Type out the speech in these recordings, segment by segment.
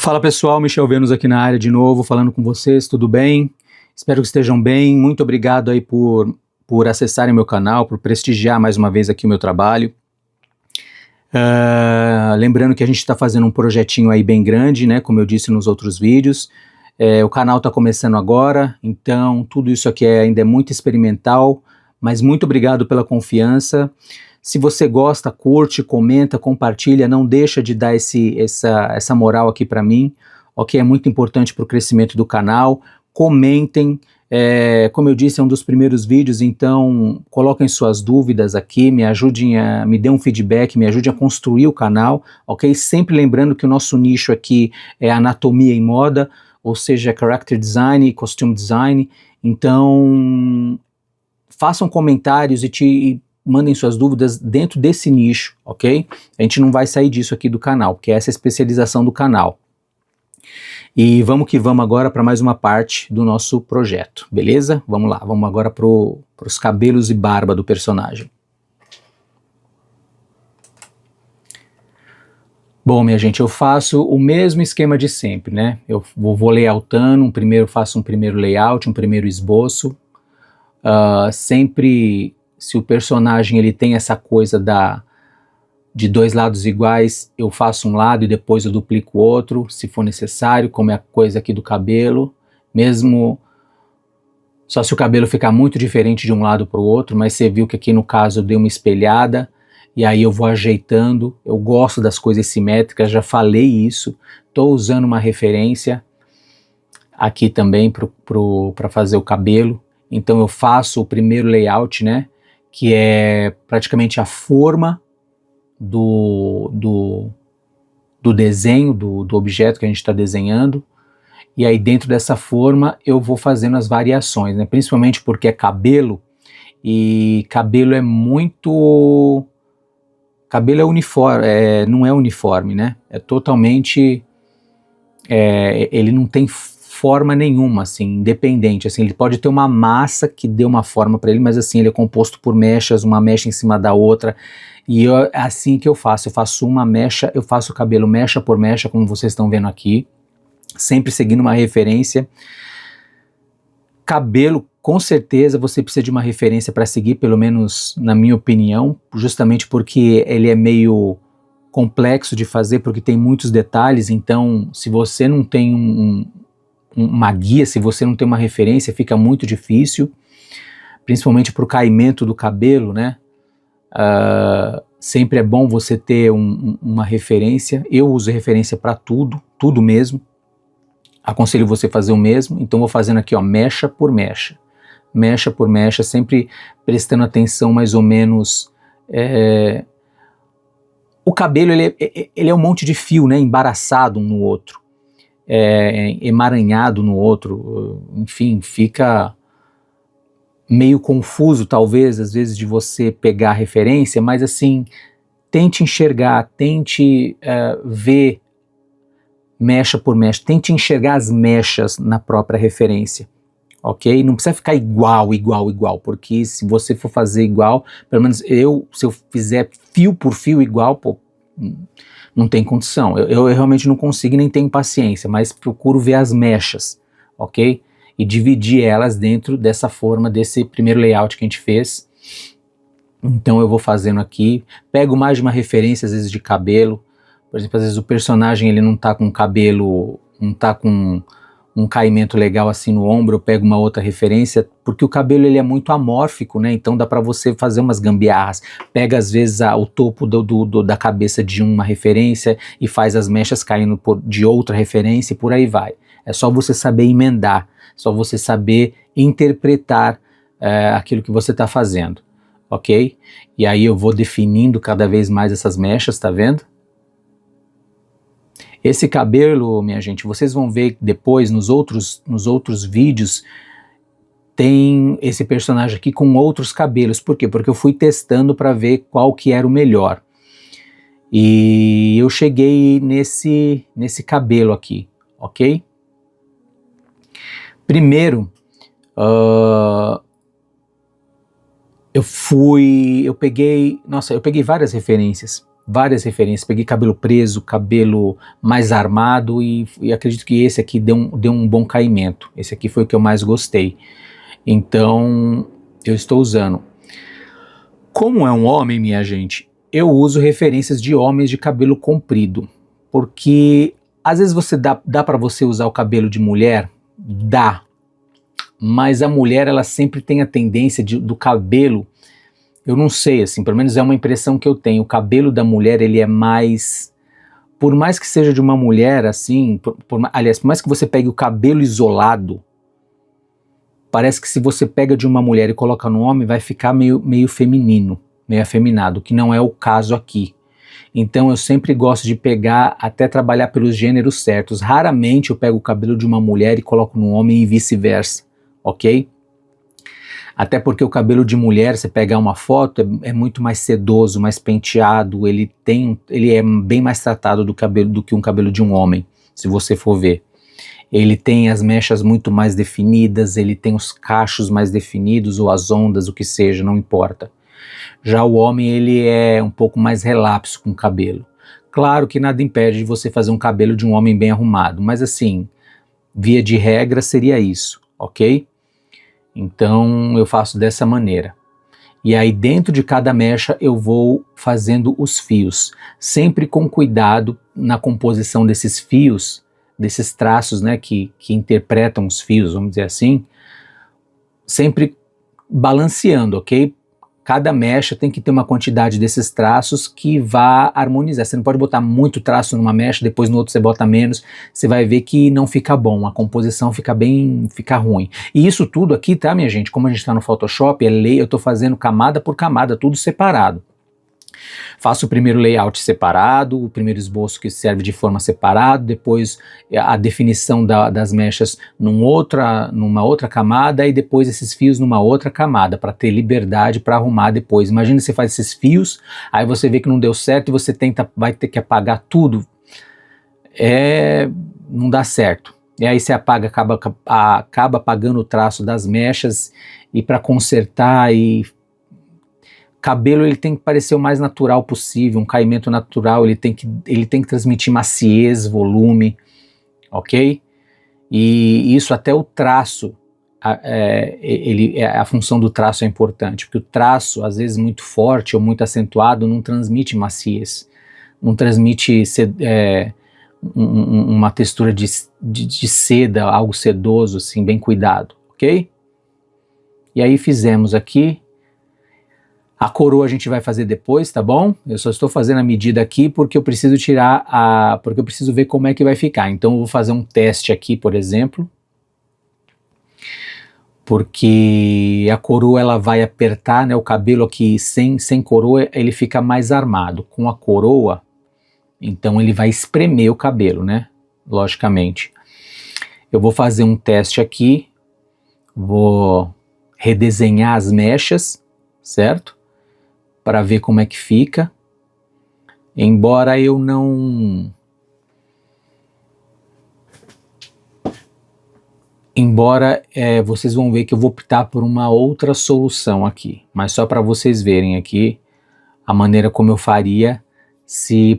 Fala pessoal, Michel Vênus aqui na área de novo, falando com vocês, tudo bem? Espero que estejam bem, muito obrigado aí por acessarem meu canal, por prestigiar mais uma vez aqui o meu trabalho. Lembrando que a gente está fazendo um projetinho aí bem grande, né, como eu disse nos outros vídeos. O canal está começando agora, então tudo isso aqui ainda é muito experimental, mas muito obrigado pela confiança. Se você gosta, curte, comenta, compartilha, não deixa de dar essa moral aqui para mim, ok? É muito importante para o crescimento do canal. Comentem, como eu disse, é um dos primeiros vídeos, então coloquem suas dúvidas aqui, me dê um feedback, me ajudem a construir o canal, ok? Sempre lembrando que o nosso nicho aqui é anatomia e moda, ou seja, character design e costume design, então façam comentários e mandem suas dúvidas dentro desse nicho, ok? A gente não vai sair disso aqui do canal, porque essa é a especialização do canal. E vamos que vamos agora para mais uma parte do nosso projeto, beleza? Vamos lá, vamos agora para os cabelos e barba do personagem. Bom, minha gente, eu faço o mesmo esquema de sempre, né? Eu vou layoutando, faço um primeiro layout, um primeiro esboço. Sempre, se o personagem ele tem essa coisa de dois lados iguais, eu faço um lado e depois eu duplico o outro, se for necessário, como é a coisa aqui do cabelo, mesmo só se o cabelo ficar muito diferente de um lado para o outro, mas você viu que aqui no caso eu dei uma espelhada, e aí eu vou ajeitando. Eu gosto das coisas simétricas, já falei isso, estou usando uma referência aqui também para fazer o cabelo, então eu faço o primeiro layout, né, que é praticamente a forma do desenho, do objeto que a gente está desenhando, e aí dentro dessa forma eu vou fazendo as variações, né, principalmente porque é cabelo, e cabelo é uniforme, não é uniforme, né, é totalmente, ele não tem forma nenhuma, assim, independente, assim, ele pode ter uma massa que dê uma forma para ele, mas assim, ele é composto por mechas, uma mecha em cima da outra, e é assim que eu faço uma mecha, eu faço o cabelo mecha por mecha, como vocês estão vendo aqui, sempre seguindo uma referência. Cabelo, com certeza, você precisa de uma referência para seguir, pelo menos na minha opinião, justamente porque ele é meio complexo de fazer, porque tem muitos detalhes, então se você não tem uma guia, se você não tem uma referência, fica muito difícil, principalmente para o caimento do cabelo, né? Sempre é bom você ter uma referência. Eu uso referência para tudo mesmo. Aconselho você fazer o mesmo, então vou fazendo aqui, ó, mecha por mecha, sempre prestando atenção mais ou menos. O cabelo ele é um monte de fio, né, embaraçado um no outro. Emaranhado no outro, enfim, fica meio confuso talvez, às vezes, de você pegar a referência, mas assim, tente enxergar, tente ver mecha por mecha, tente enxergar as mechas na própria referência, ok? Não precisa ficar igual, porque se você for fazer igual, pelo menos se eu fizer fio por fio igual, pô, não tem condição, eu realmente não consigo e nem tenho paciência, mas procuro ver as mechas, ok? E dividir elas dentro dessa forma, desse primeiro layout que a gente fez. Então eu vou fazendo aqui, pego mais de uma referência às vezes de cabelo, por exemplo, às vezes o personagem ele não tá com cabelo, não tá com um caimento legal assim no ombro, eu pego uma outra referência, porque o cabelo ele é muito amórfico, né, então dá para você fazer umas gambiarras, pega às vezes o topo da cabeça de uma referência e faz as mechas caindo de outra referência e por aí vai. É só você saber emendar, só você saber interpretar aquilo que você está fazendo, ok? E aí eu vou definindo cada vez mais essas mechas, tá vendo? Esse cabelo, minha gente, vocês vão ver depois nos outros vídeos, tem esse personagem aqui com outros cabelos. Por quê? Porque eu fui testando para ver qual que era o melhor. E eu cheguei nesse cabelo aqui, ok? Primeiro, eu peguei várias referências. várias referências, peguei cabelo preso, cabelo mais armado e acredito que esse aqui deu um bom caimento. Esse aqui foi o que eu mais gostei. Então, eu estou usando. Como é um homem, minha gente, eu uso referências de homens de cabelo comprido, porque às vezes dá para você usar o cabelo de mulher, dá, mas a mulher ela sempre tem a tendência do cabelo, eu não sei, assim, pelo menos é uma impressão que eu tenho, o cabelo da mulher ele é mais, por mais que seja de uma mulher assim, aliás, por mais que você pegue o cabelo isolado, parece que se você pega de uma mulher e coloca no homem, vai ficar meio feminino, meio afeminado, que não é o caso aqui. Então eu sempre gosto de pegar, até trabalhar pelos gêneros certos. Raramente eu pego o cabelo de uma mulher e coloco no homem e vice-versa, ok? Até porque o cabelo de mulher, você pegar uma foto, é muito mais sedoso, mais penteado, ele é bem mais tratado do que um cabelo de um homem, se você for ver. Ele tem as mechas muito mais definidas, ele tem os cachos mais definidos, ou as ondas, o que seja, não importa. Já o homem, ele é um pouco mais relapso com o cabelo. Claro que nada impede de você fazer um cabelo de um homem bem arrumado, mas assim, via de regra seria isso, ok? Então eu faço dessa maneira. E aí dentro de cada mecha eu vou fazendo os fios, sempre com cuidado na composição desses fios, desses traços, né, que interpretam os fios, vamos dizer assim, sempre balanceando, ok? Cada mecha tem que ter uma quantidade desses traços que vá harmonizar. Você não pode botar muito traço numa mecha, depois no outro você bota menos, você vai ver que não fica bom, a composição fica ruim. E isso tudo aqui, tá, minha gente, como a gente está no Photoshop, eu estou fazendo camada por camada, tudo separado. Faço o primeiro layout separado, o primeiro esboço que serve de forma separada, depois a definição das mechas numa outra camada e depois esses fios numa outra camada, para ter liberdade para arrumar depois. Imagina você faz esses fios, aí você vê que não deu certo e você vai ter que apagar tudo, não dá certo. E aí você acaba apagando o traço das mechas, e para consertar cabelo ele tem que parecer o mais natural possível, um caimento natural, ele tem que transmitir maciez, volume, ok? E isso até o traço, a função do traço é importante, porque o traço, às vezes muito forte ou muito acentuado, não transmite maciez, não transmite uma textura de seda, algo sedoso, assim, bem cuidado, ok? E aí fizemos aqui. A coroa a gente vai fazer depois, tá bom? Eu só estou fazendo a medida aqui porque eu preciso porque eu preciso ver como é que vai ficar. Então eu vou fazer um teste aqui, por exemplo, porque a coroa ela vai apertar, né? O cabelo aqui sem coroa ele fica mais armado. Com a coroa, então ele vai espremer o cabelo, né? Logicamente. Eu vou fazer um teste aqui, vou redesenhar as mechas, certo? Para ver como é que fica, embora eu não... vocês vão ver que eu vou optar por uma outra solução aqui, mas só para vocês verem aqui a maneira como eu faria,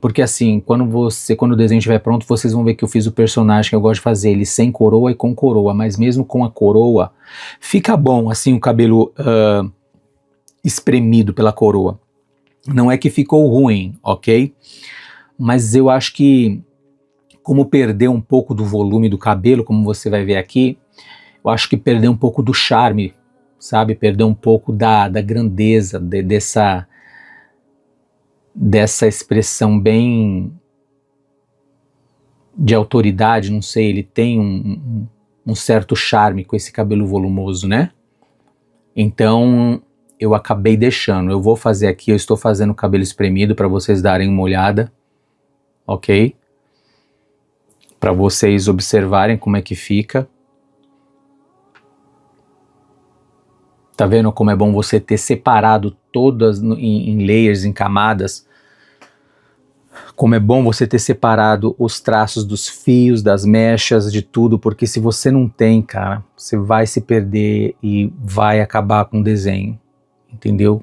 porque assim, quando o desenho estiver pronto, vocês vão ver que eu fiz o personagem que eu gosto de fazer, ele sem coroa e com coroa, mas mesmo com a coroa, fica bom assim o cabelo espremido pela coroa. Não é que ficou ruim, ok? Mas eu acho que, como perdeu um pouco do volume do cabelo, como você vai ver aqui, eu acho que perdeu um pouco do charme, sabe? Perdeu um pouco da grandeza, dessa expressão bem de autoridade, não sei, ele tem um certo charme com esse cabelo volumoso, né? Então eu acabei deixando. Eu vou fazer aqui, eu estou fazendo o cabelo espremido para vocês darem uma olhada, ok? Para vocês observarem como é que fica. Tá vendo como é bom você ter separado todas em layers, em camadas? Como é bom você ter separado os traços dos fios, das mechas, de tudo, porque se você não tem, cara, você vai se perder e vai acabar com o desenho. Entendeu?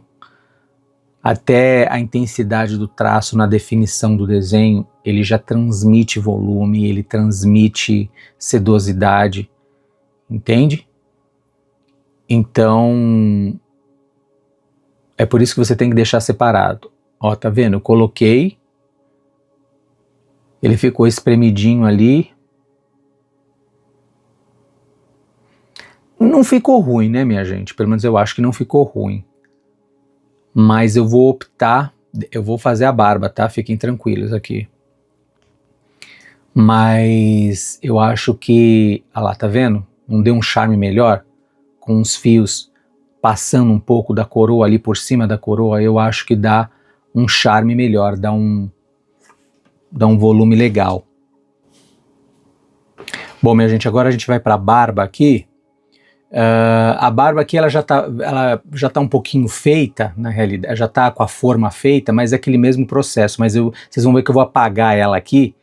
até a intensidade do traço na definição do desenho, ele já transmite volume, ele transmite sedosidade, entende? Então, é por isso que você tem que deixar separado. Ó, tá vendo? Eu coloquei, ele ficou espremidinho ali. Não ficou ruim, né, minha gente? Pelo menos eu acho que não ficou ruim. Mas eu vou optar, eu vou fazer a barba, tá? Fiquem tranquilos aqui. Mas eu acho que, olha lá, tá vendo? Não deu um charme melhor? Com os fios passando um pouco da coroa ali por cima da coroa, eu acho que dá um charme melhor, dá um volume legal. Bom, minha gente, agora a gente vai para a barba aqui. A barba aqui ela já tá um pouquinho feita, na realidade, já tá com a forma feita, mas é aquele mesmo processo, mas vocês vão ver que eu vou apagar ela aqui,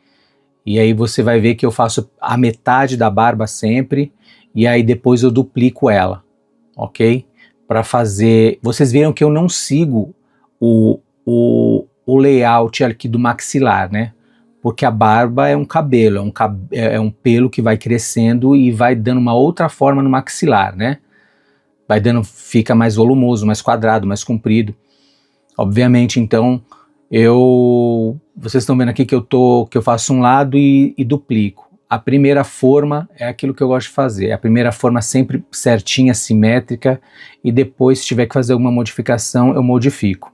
e aí você vai ver que eu faço a metade da barba sempre, e aí depois eu duplico ela, ok? Para fazer, vocês viram que eu não sigo o layout aqui do maxilar, né? Porque a barba é um cabelo, é um pelo que vai crescendo e vai dando uma outra forma no maxilar, né? Fica mais volumoso, mais quadrado, mais comprido. Obviamente, então, vocês estão vendo aqui que eu faço um lado e duplico. A primeira forma é aquilo que eu gosto de fazer. A primeira forma sempre certinha, simétrica, e depois, se tiver que fazer alguma modificação, eu modifico.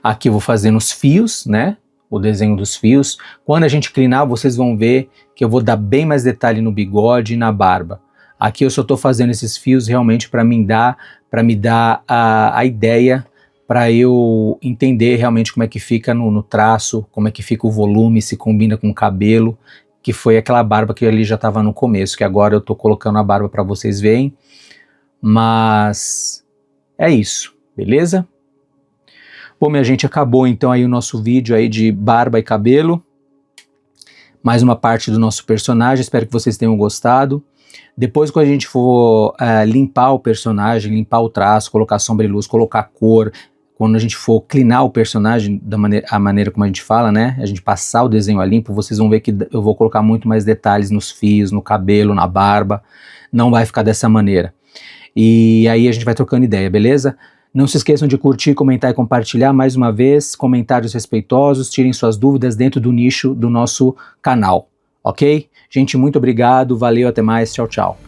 Aqui eu vou fazer nos fios, né? O desenho dos fios. Quando a gente inclinar, vocês vão ver que eu vou dar bem mais detalhe no bigode e na barba. Aqui eu só estou fazendo esses fios realmente para me dar a ideia, para eu entender realmente como é que fica no traço, como é que fica o volume, se combina com o cabelo, que foi aquela barba que ali já estava no começo, que agora eu estou colocando a barba para vocês verem. Mas é isso, beleza? Bom, minha gente, acabou então aí o nosso vídeo aí de barba e cabelo. Mais uma parte do nosso personagem, espero que vocês tenham gostado. Depois, quando a gente for limpar o personagem, limpar o traço, colocar sombra e luz, colocar cor, quando a gente for clinar o personagem a maneira como a gente fala, né? A gente passar o desenho a limpo, vocês vão ver que eu vou colocar muito mais detalhes nos fios, no cabelo, na barba. Não vai ficar dessa maneira. E aí a gente vai trocando ideia, beleza? Não se esqueçam de curtir, comentar e compartilhar mais uma vez, comentários respeitosos, tirem suas dúvidas dentro do nicho do nosso canal, ok? Gente, muito obrigado, valeu, até mais, tchau, tchau.